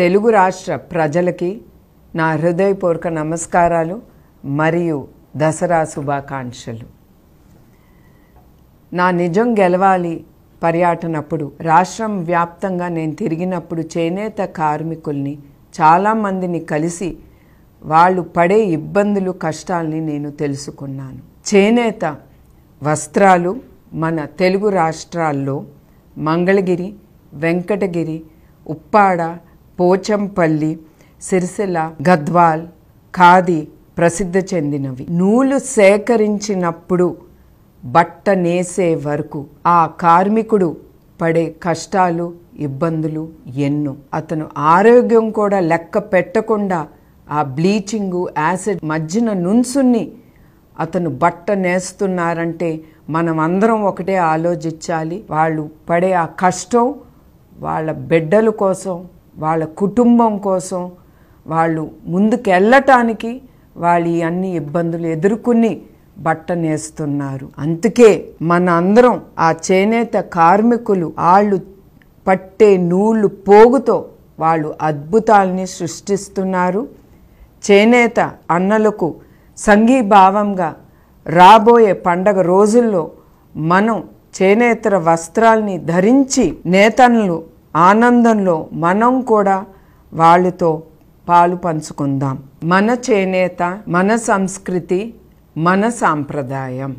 తెలుగు రాష్ట్ర ప్రజలకి నా హృదయపూర్వక నమస్కారాలు మరియు దసరా శుభాకాంక్షలు. నా నిజం గెలవాలి పర్యటనప్పుడు రాష్ట్రం వ్యాప్తంగా నేను తిరిగినప్పుడు చేనేత కార్మికుల్ని చాలామందిని కలిసి వాళ్ళు పడే ఇబ్బందులు కష్టాలని నేను తెలుసుకున్నాను. చేనేత వస్త్రాలు మన తెలుగు రాష్ట్రాల్లో మంగళగిరి, వెంకటగిరి, ఉప్పాడ, పోచంపల్లి, సిరిసిల్ల, గద్వాల్, ఖాదీ ప్రసిద్ధి చెందినవి. నూలు సేకరించినప్పుడు బట్ట నేసే వరకు ఆ కార్మికుడు పడే కష్టాలు, ఇబ్బందులు ఎన్నో. అతను ఆరోగ్యం కూడా లెక్క పెట్టకుండా ఆ బ్లీచింగు, యాసిడ్ మధ్యన నుంచుని అతను బట్ట నేస్తున్నారంటే మనం అందరం ఒకటే ఆలోచించాలి. వాళ్ళు పడే ఆ కష్టం వాళ్ళ బిడ్డల కోసం, వాళ్ళ కుటుంబం కోసం, వాళ్ళు ముందుకెళ్ళటానికి వాళ్ళు ఈ అన్ని ఇబ్బందులు ఎదుర్కొని బట్ట నేస్తున్నారు. అందుకే మన అందరం ఆ చేనేత కార్మికులు వాళ్ళు పట్టే నూలు పోగుతో వాళ్ళు అద్భుతాలని సృష్టిస్తున్నారు. చేనేత అన్నలకు సంఘీభావంగా రాబోయే పండగ రోజుల్లో మనం చేనేతర వస్త్రాల్ని ధరించి నేతన్నలు ఆనందంలో మనం కూడా వాళ్ళతో పాలు పంచుకుందాం. మన చేనేత, మన సంస్కృతి, మన సాంప్రదాయం.